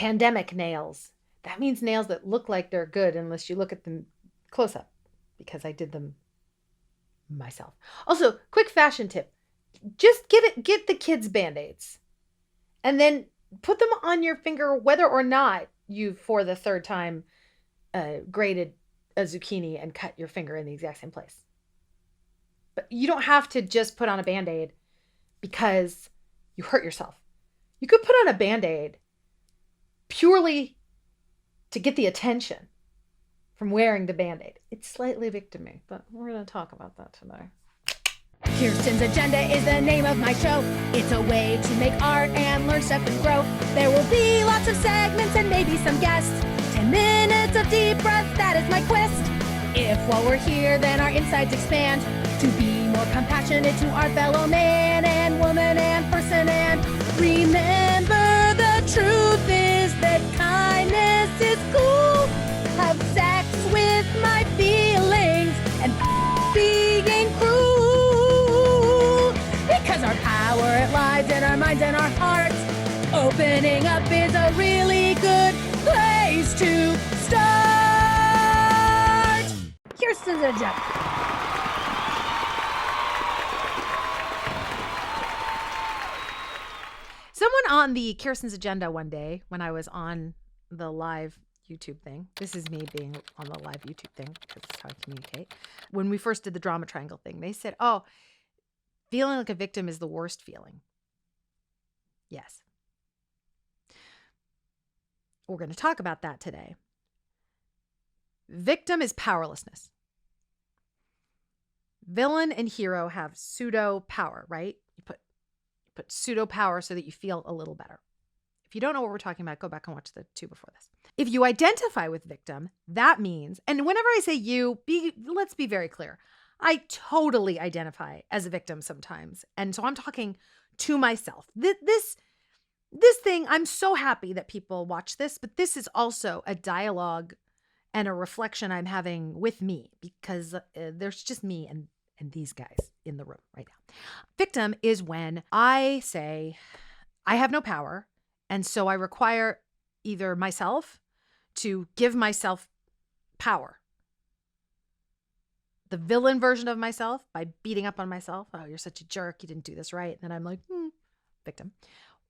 Pandemic nails. That means nails that look like they're good unless you look at them close up, because I did them myself. Also, quick fashion tip. Just get the kids' Band-Aids and then put them on your finger whether or not you, for the third time, grated a zucchini and cut your finger in the exact same place. But you don't have to just put on a Band-Aid because you hurt yourself. You could put on a Band-Aid purely to get the attention from wearing the Band-Aid. It's slightly victimy, but we're going to talk about that today. Kirsten's Agenda is the name of my show. It's a way to make art and learn stuff and grow. There will be lots of segments and maybe some guests. 10 minutes of deep breath, that is my quest. If while we're here, then our insides expand to be more compassionate to our fellow man and woman and person. And remember, the truth is that kindness is cool. Have sex with my feelings and being cruel. Because our power, it lies in our minds and our hearts. Opening up is a really good place to start. Kirsten's Agenda. Someone on the Kirsten's Agenda one day, when I was on the live YouTube thing, this is me being on the live YouTube thing because it's how I communicate. When we first did the drama triangle thing, they said, oh, feeling like a victim is the worst feeling. Yes. We're going to talk about that today. Victim is powerlessness. Villain and hero have pseudo power, right? You put pseudo power so that you feel a little better. If you don't know what we're talking about, go back and watch the two before this. If you identify with victim, that means, and whenever I say you, let's be very clear. I totally identify as a victim sometimes. And so I'm talking to myself. This thing, I'm so happy that people watch this, but this is also a dialogue and a reflection I'm having with me, because there's just me and these guys in the room right now. Victim is when I say I have no power, and so I require either myself to give myself power. The villain version of myself by beating up on myself. Oh, you're such a jerk. You didn't do this right. And then I'm like, victim.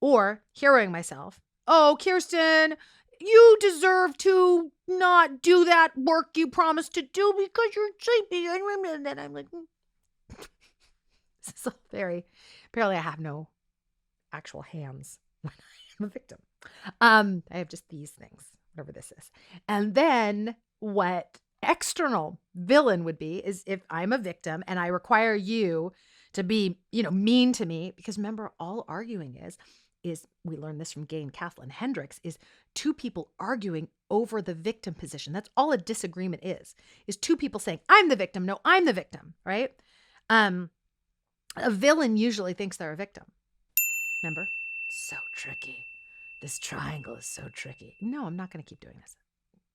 Or heroing myself. Oh, Kirsten, you deserve to not do that work you promised to do because you're sleepy. And then I'm like, This is all very, apparently I have no actual hands when I am a victim. I have just these things, whatever this is. And then what external villain would be is if I'm a victim and I require you to be, mean to me, because remember, all arguing is we learned this from Gay and Kathleen Hendricks, is two people arguing over the victim position. That's all a disagreement is two people saying, I'm the victim. No, I'm the victim, right? A villain usually thinks they're a victim. Remember? So tricky. This triangle is so tricky. No, I'm not going to keep doing this.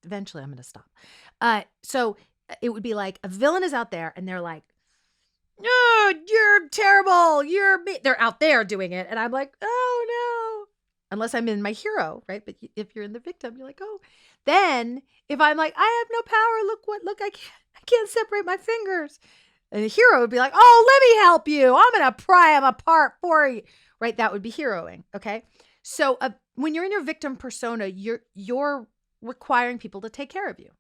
Eventually, I'm going to stop. So it would be like a villain is out there and they're like, no, you're terrible. They're out there doing it. And I'm like, oh no. Unless I'm in my hero, right? But if you're in the victim, you're like, oh. Then if I'm like, I have no power. Look, I can't separate my fingers. And the hero would be like, oh, let me help you. I'm going to pry them apart for you. Right? That would be heroing. Okay. So when you're in your victim persona, you're requiring people to take care of you.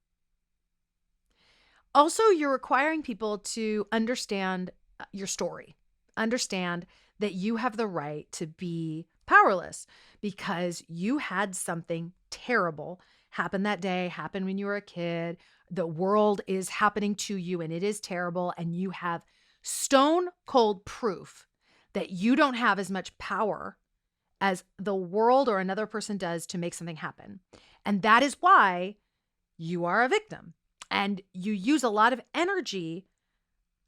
Also, you're requiring people to understand your story, understand that you have the right to be powerless because you had something terrible happen that day, happen when you were a kid. The world is happening to you and it is terrible. And you have stone cold proof that you don't have as much power as the world or another person does to make something happen. And that is why you are a victim. And you use a lot of energy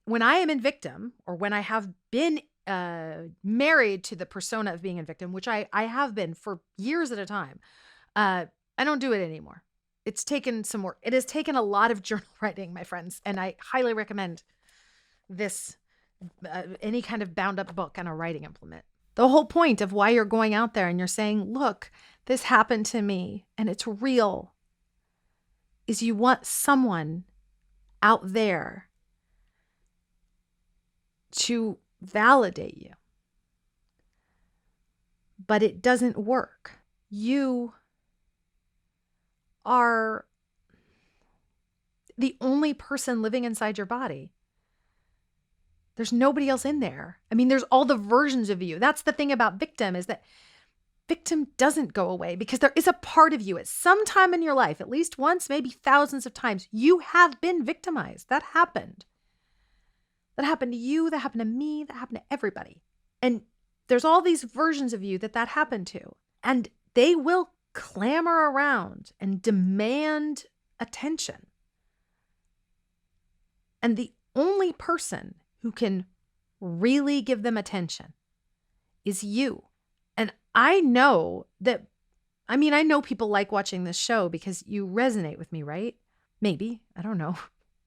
when I am in victim, or when I have been married to the persona of being in victim, which I have been for years at a time. I don't do it anymore. It's taken some work. It has taken a lot of journal writing, my friends. And I highly recommend this, any kind of bound up book on a writing implement. The whole point of why you're going out there and you're saying, look, this happened to me and it's real, is you want someone out there to validate you. But it doesn't work. You are the only person living inside your body. There's nobody else in there. I mean, there's all the versions of you. That's the thing about victim, is that victim doesn't go away because there is a part of you at some time in your life, at least once, maybe thousands of times, you have been victimized. That happened. That happened to you. That happened to me. That happened to everybody. And there's all these versions of you that happened to. And they will clamor around and demand attention. And the only person who can really give them attention is you. And I know I know people like watching this show because you resonate with me, right? Maybe. I don't know.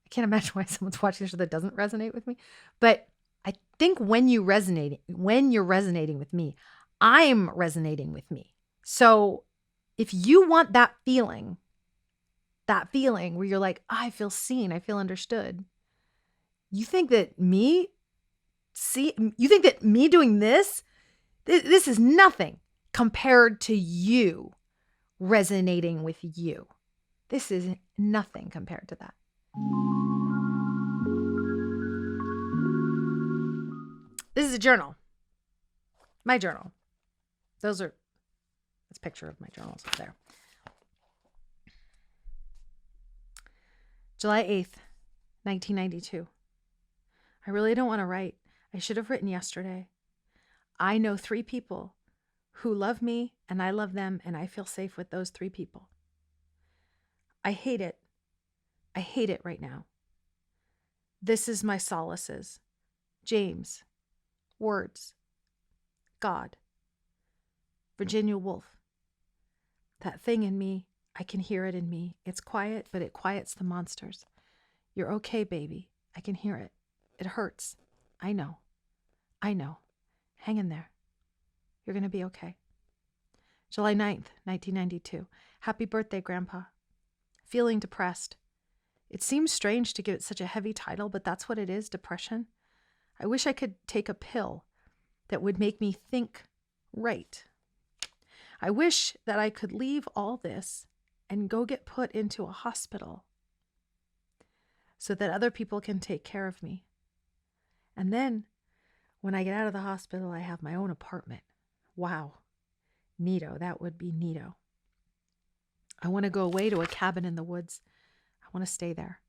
I can't imagine why someone's watching this show that doesn't resonate with me. But I think when you're resonating with me, I'm resonating with me. So if you want that feeling where you're like, I feel seen, I feel understood. You think that me doing this is nothing compared to you resonating with you. This is nothing compared to that. This is a journal. My journal. That's a picture of my journals up there. July 8th, 1992. I really don't want to write. I should have written yesterday. I know 3 people who love me and I love them, and I feel safe with those 3 people. I hate it. I hate it right now. This is my solaces. James. Words. God. Virginia Woolf. That thing in me, I can hear it in me. It's quiet, but it quiets the monsters. You're okay, baby. I can hear it. It hurts. I know. Hang in there. You're going to be okay. July 9th, 1992. Happy birthday, Grandpa. Feeling depressed. It seems strange to give it such a heavy title, but that's what it is, depression. I wish I could take a pill that would make me think right. I wish that I could leave all this and go get put into a hospital so that other people can take care of me. And then when I get out of the hospital, I have my own apartment. Wow. Neato. That would be neato. I want to go away to a cabin in the woods. I want to stay there.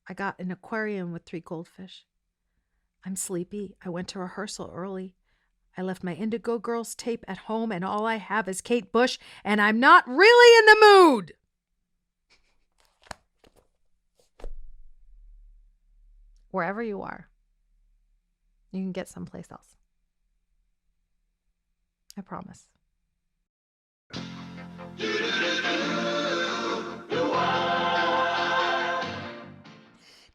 I got an aquarium with 3 goldfish. I'm sleepy. I went to rehearsal early. I left my Indigo Girls tape at home, and all I have is Kate Bush, and I'm not really in the mood. Wherever you are, you can get someplace else. I promise.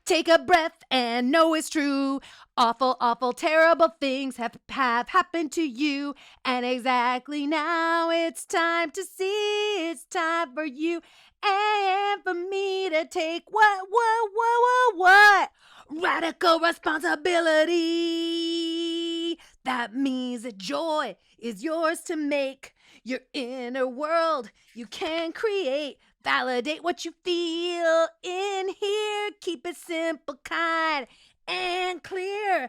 Take a breath and know it's true. Awful, awful, terrible things have happened to you. And exactly now it's time to see. It's time for you and for me to take what? Radical responsibility. That means that joy is yours to make. Your inner world you can create. Validate what you feel in here. Keep it simple, kind, and clear.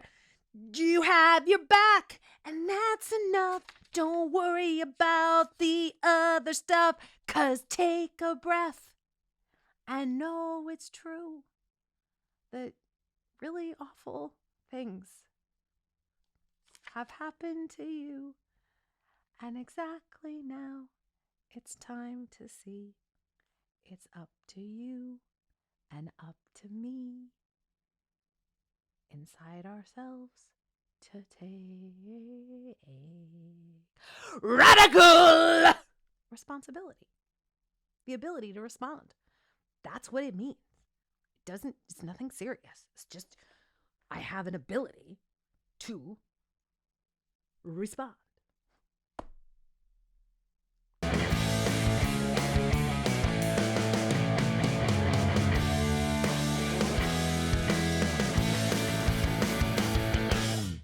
You have your back, and that's enough. Don't worry about the other stuff, 'cause take a breath and know it's true that really awful things have happened to you. And exactly now, it's time to see. It's up to you and up to me inside ourselves to take radical responsibility. The ability to respond. That's what it means. It's nothing serious. It's just, I have an ability to response.